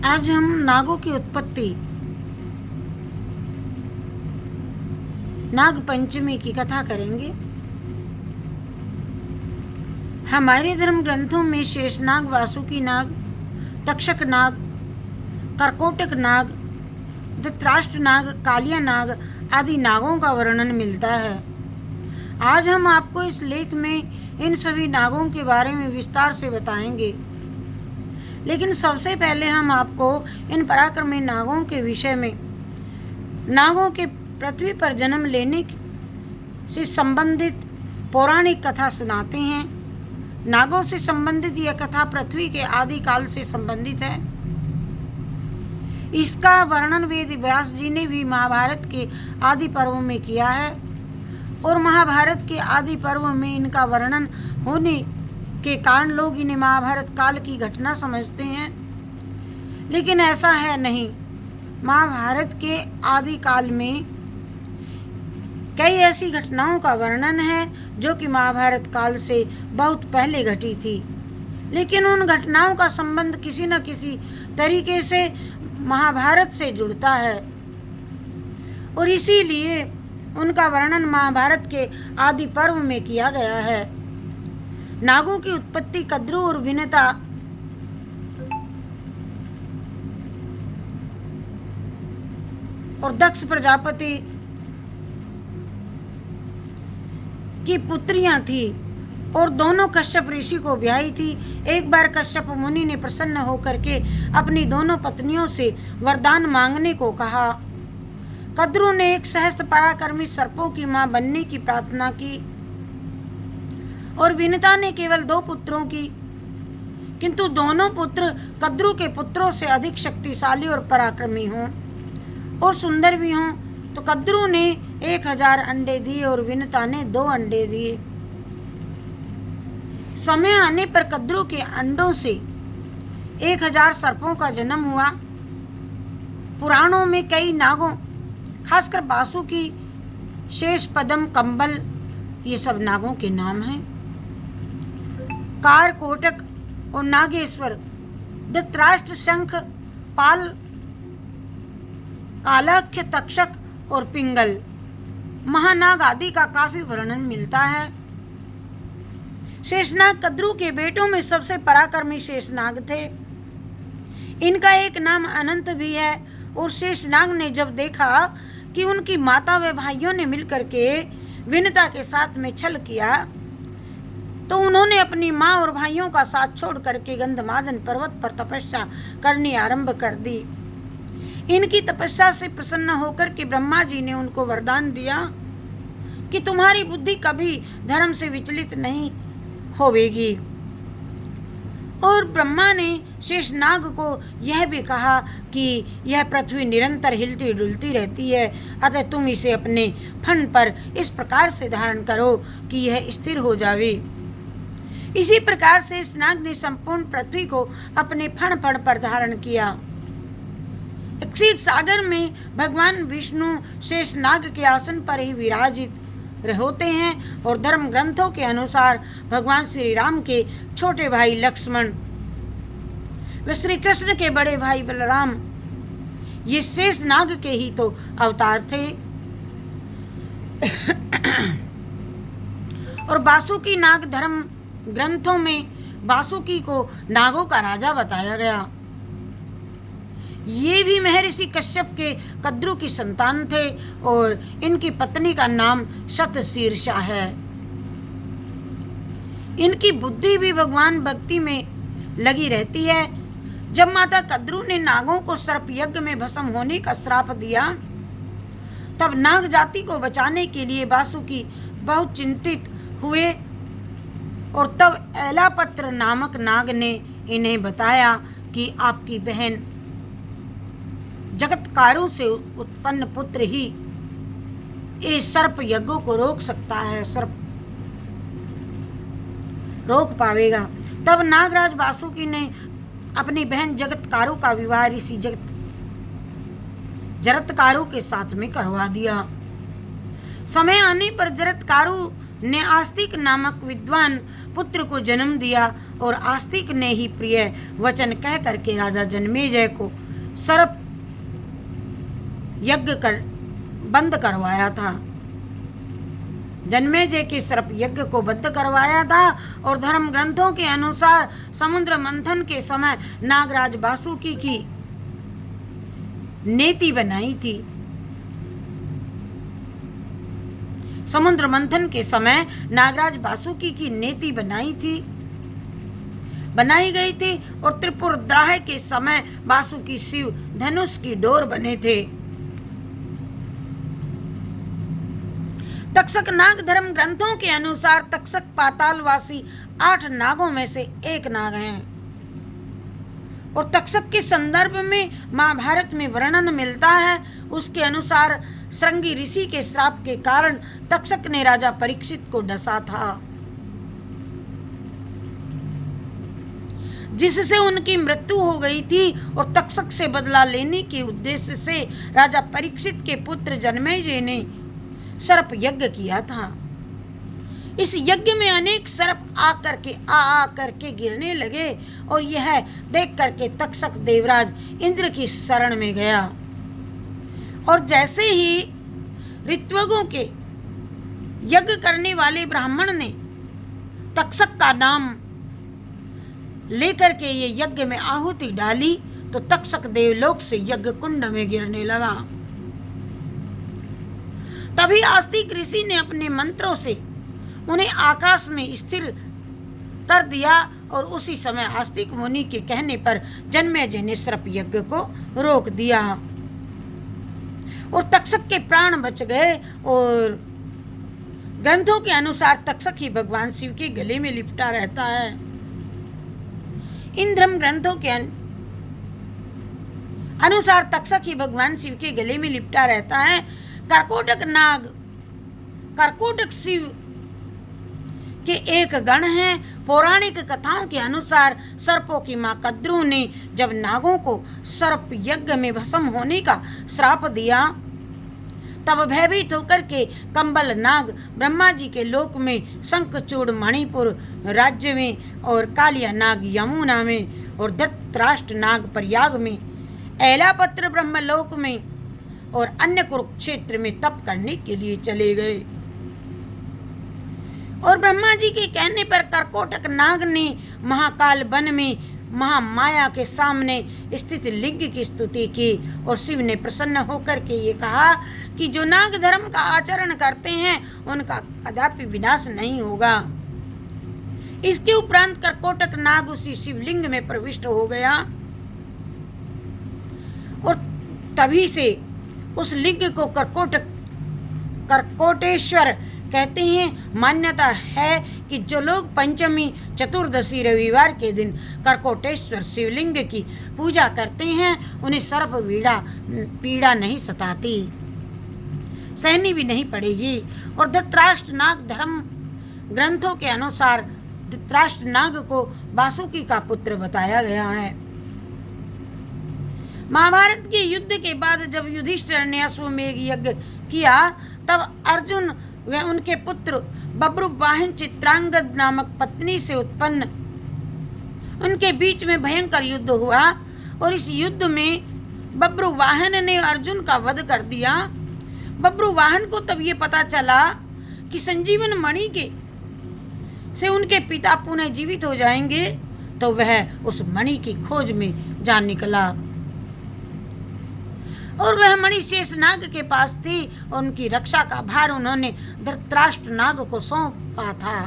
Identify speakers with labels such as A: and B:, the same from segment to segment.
A: आज हम नागों की उत्पत्ति, नाग पंचमी की कथा करेंगे। हमारे धर्म ग्रंथों में शेषनाग, वासुकी नाग, तक्षक नाग, करकोटक नाग, धृतराष्ट्र नाग, कालिया नाग आदि नागों का वर्णन मिलता है। आज हम आपको इस लेख में इन सभी नागों के बारे में विस्तार से बताएंगे, लेकिन सबसे पहले हम आपको इन पराक्रमी नागों के विषय में, नागों के पृथ्वी पर जन्म लेने से संबंधित पौराणिक कथा सुनाते हैं। नागों से संबंधित यह कथा पृथ्वी के आदि काल से संबंधित है। इसका वर्णन वेद व्यास जी ने भी महाभारत के आदि पर्व में किया है और महाभारत के आदि पर्व में इनका वर्णन होने के कारण लोग इन्हें महाभारत काल की घटना समझते हैं, लेकिन ऐसा है नहीं। महाभारत के आदि काल में कई ऐसी घटनाओं का वर्णन है जो कि महाभारत काल से बहुत पहले घटी थी, लेकिन उन घटनाओं का संबंध किसी न किसी तरीके से महाभारत से जुड़ता है और इसीलिए उनका वर्णन महाभारत के आदि पर्व में किया गया है। नागों की उत्पत्ति कद्रु और विनता और दक्ष प्रजापति की पुत्रियां थी और दोनों कश्यप ऋषि को ब्याही थी। एक बार कश्यप मुनि ने प्रसन्न होकर के अपनी दोनों पत्नियों से वरदान मांगने को कहा। कद्रु ने एक सहस्त्र पराक्रमी सर्पों की मां बनने की प्रार्थना की और विनता ने केवल 2 पुत्रों की, किंतु दोनों पुत्र कद्रु के पुत्रों से अधिक शक्तिशाली और पराक्रमी हों और सुंदर भी हों। तो कद्रु ने 1000 अंडे दिए और विनता ने 2 अंडे दिए। समय आने पर कद्रु के अंडों से 1000 सर्पों का जन्म हुआ। पुराणों में कई नागों, खासकर बासुकी, शेष, पद्म, कंबल, ये सब नागों के नाम हैं। कार, कोटक और नागेश्वर, धृतराष्ट्र, शंख, पाल, कालाख्य, तक्षक और पिंगल, महानाग आदि का काफी वर्णन मिलता है। शेषनाग कद्रु के बेटों में सबसे पराक्रमी शेषनाग थे। इनका एक नाम अनंत भी है और शेषनाग ने जब देखा कि उनकी माता व भाइयों ने मिलकर के विनता के साथ में छल किया, तो उन्होंने अपनी माँ और भाइयों का साथ छोड़ करके गंधमादन पर्वत पर तपस्या करनी आरंभ कर दी। इनकी तपस्या से प्रसन्न होकर के ब्रह्मा जी ने उनको वरदान दिया कि तुम्हारी बुद्धि कभी धर्म से विचलित नहीं होवेगी। और ब्रह्मा ने शेषनाग को यह भी कहा कि यह पृथ्वी निरंतर हिलती डुलती रहती है, अतः तुम इसे अपने फण पर इस प्रकार से धारण करो कि यह स्थिर हो जावे। इसी प्रकार शेषनाग ने संपूर्ण पृथ्वी को अपने फण पर धारण किया। क्षीर सागर में भगवान विष्णु शेषनाग के आसन पर ही विराजित होते हैं और धर्म ग्रंथों के अनुसार भगवान श्री राम के छोटे भाई लक्ष्मण व श्री कृष्ण के बड़े भाई बलराम ये शेषनाग के ही तो अवतार थे। और वासुकी नाग, धर्म ग्रंथों में वासुकी को नागों का राजा बताया गया। ये भी महर्षि कश्यप के कद्रु की संतान थे और इनकी पत्नी का नाम शतशीर्षा है। इनकी बुद्धि भी भगवान भक्ति में लगी रहती है। जब माता कद्रु ने नागों को सर्प यज्ञ में भस्म होने का श्राप दिया, तब नाग जाति को बचाने के लिए वासुकी बहुत चिंतित हुए और तब ऐलापत्र नामक नाग ने इन्हें बताया कि आपकी बहन जगतकारों से उत्पन्न पुत्र ही इस सर्प यज्ञों को रोक सकता है, सर्प रोक पावेगा। तब नागराज वासुकी ने अपनी बहन जगतकारों का विवाह ऋषि जरत्कारों के साथ में करवा दिया। समय आने पर जरत्कारों ने आस्तिक नामक विद्वान पुत्र को जन्म दिया और आस्तिक ने ही प्रिय वचन कह करके राजा जन्मेजय को सर्प यज्ञ कर बंद करवाया था। जन्मेजय के सर्प यज्ञ को बंद करवाया था और धर्म ग्रंथों के अनुसार समुद्र मंथन के समय नागराज वासुकी की नेति बनाई थी। समुद्र मंथन के समय नागराज वासुकी की नेति बनाई गई थी और त्रिपुर दाह के समय वासुकी शिव धनुष की डोर बने थे। तक्षक नाग धर्म ग्रंथों के अनुसार तक्षक पातालवासी 8 नागों में से एक नाग हैं और तक्षक के संदर्भ में महाभारत में वर्णन मिलता है। उसके अनुसार श्रृंगी ऋषि के श्राप के कारण तक्षक ने राजा परीक्षित को डसा था, जिससे उनकी मृत्यु हो गई थी और तक्षक से बदला लेने के उद्देश्य से राजा परीक्षित के पुत्र जन्मेजय ने सर्प यज्ञ किया था। इस यज्ञ में अनेक सर्प आ करके गिरने लगे और यह देख करके तक्षक देवराज इंद्र की शरण में गया और जैसे ही ऋत्विकों के यज्ञ करने वाले ब्राह्मण ने तक्षक का नाम लेकर के ये यज्ञ में आहुति डाली तो तक्षक देवलोक से यज्ञ कुंड में गिरने लगा। तभी आस्तिक ऋषि ने अपने मंत्रों से उन्हें आकाश में स्थिर कर दिया और उसी समय आस्तिक मुनि के कहने पर जन्मेजय ने सर्प यज्ञ को रोक दिया और तक्षक के प्राण बच गए। और ग्रंथों के अनुसार तक्षक ही भगवान शिव के गले में लिपटा रहता है। इन धर्म ग्रंथों के अनुसार तक्षक ही भगवान शिव के गले में लिपटा रहता है। कर्कोटक नाग कर्कोटक शिव के एक गण हैं। पौराणिक कथाओं के अनुसार सर्पों की मां कद्रू ने जब नागों को सर्प यज्ञ में भस्म होने का श्राप दिया तब भयभीत होकर के कंबल नाग ब्रह्मा जी के लोक में, शंखचूड़ मणिपुर राज्य में और कालिया नाग यमुना में और धृतराष्ट्र नाग प्रयाग में, ऐलापत्र ब्रह्मलोक में और अन्य कुरुक्षेत्र में तप करने के लिए चले गए। और ब्रह्मा जी के कहने पर कर्कोटक नाग ने महाकाल वन में महामाया के सामने स्थित लिंग की स्तुति की और शिव ने प्रसन्न होकर के ये कहा कि जो नाग धर्म का आचरण करते हैं उनका कदापि विनाश नहीं होगा। इसके उपरांत कर्कोटक नाग उसी शिवलिंग में प्रविष्ट हो गया और तभी से उस लिंग को कर्कोटेश्वर कहते हैं। मान्यता है कि जो लोग पंचमी चतुर्दशी रविवार के दिन कर्कोटेश्वर शिवलिंग की पूजा करते हैं उन्हें सर्प पीड़ा नहीं सताती, सहनी भी नहीं पड़ेगी। और धृतराष्ट्र नाग धर्म ग्रंथों के अनुसार धृतराष्ट्र नाग को वासुकी का पुत्र बताया गया है। महाभारत के युद्ध के बाद जब युधिष्ठिर ने अश्वमेध यज्ञ किया तब अर्जुन व उनके पुत्र बब्रुवाहन चित्रांगद नामक पत्नी से उत्पन्न उनके बीच में भयंकर युद्ध हुआ और इस युद्ध में बब्रुवाहन ने अर्जुन का वध कर दिया। बब्रुवाहन को तब ये पता चला कि संजीवन मणि के से उनके पिता पुनः जीवित हो जाएंगे तो वह उस मणि की खोज में जा निकला और वह मणि शेषनाग के पास थी और उनकी रक्षा का भार उन्होंने धृतराष्ट्र नाग को सौंपा था।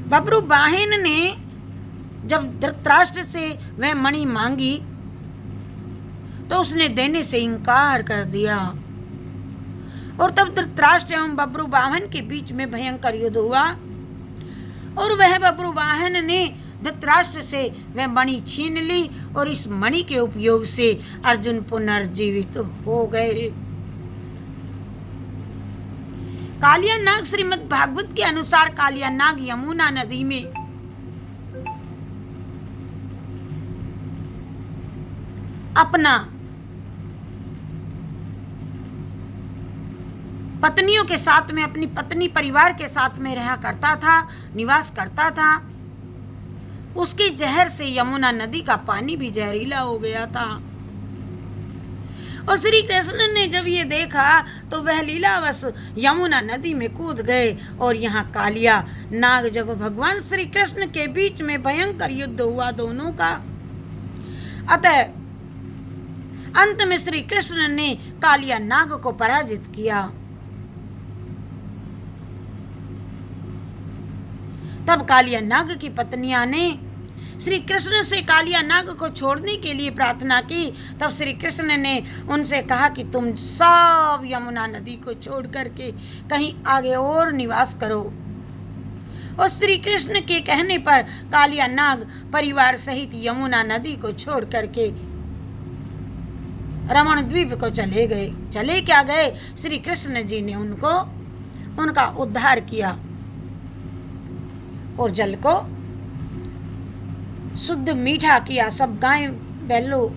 A: बब्रुवाहन ने जब धृतराष्ट्र से वह मणि मांगी तो उसने देने से इनकार कर दिया और तब धृतराष्ट्र एवं बब्रुवाहन के बीच में भयंकर युद्ध हुआ और वह बब्रुवाहन ने धृतराष्ट्र से वह मणि छीन ली और इस मणि के उपयोग से अर्जुन पुनर्जीवित हो गए। कालिया नाग श्रीमद् भागवत के अनुसार कालिया नाग यमुना नदी में अपना पत्नियों के साथ में, अपनी पत्नी परिवार के साथ में रहा करता था, निवास करता था। उसकी जहर से यमुना नदी का पानी भी जहरीला हो गया था। और श्री कृष्ण ने जब ये देखा तो वह लीलावश यमुना नदी में कूद गए। और यहाँ कालिया नाग, जब भगवान श्री कृष्ण के बीच में भयंकर युद्ध हुआ दोनों का, अतः अंत में श्री कृष्ण ने कालिया नाग को पराजित किया। तब कालिया नाग की पत्नियां ने श्री कृष्ण से कालिया नाग को छोड़ने के लिए प्रार्थना की। तब श्री कृष्ण ने उनसे कहा कि तुम सब यमुना नदी को छोड़ करके कहीं आगे और निवास करो। और श्री कृष्ण के कहने पर कालिया नाग परिवार सहित यमुना नदी को छोड़ करके रमण द्वीप को चले गए। चले क्या गए, श्री कृष्ण जी ने उनका उद्धार किया और जल को शुद्ध मीठा किया सब गाय बैलों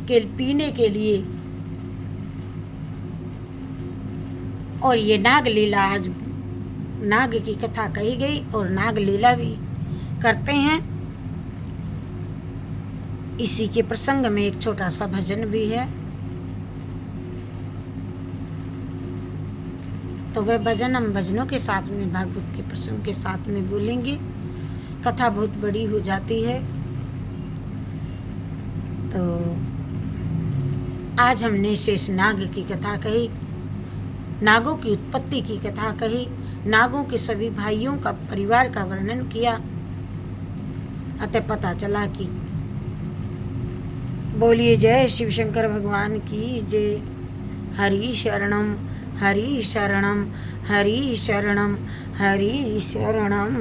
A: के पीने के लिए। और ये नाग लीला, आज नाग की कथा कही गई और नाग लीला भी करते हैं। इसी के प्रसंग में एक छोटा सा भजन भी है, तो वह भजन हम भजनों के साथ में, भागवत के प्रसंग के साथ में बोलेंगे। कथा बहुत बड़ी हो जाती है, तो आज हमने शेष नाग की कथा कही, नागों की उत्पत्ति की कथा कही, नागों के सभी भाइयों का परिवार का वर्णन किया। अतः पता चला कि बोलिए जय शिव शंकर भगवान की जय। हरि शरणम हरि शरणम हरि शरणम हरि शरणम।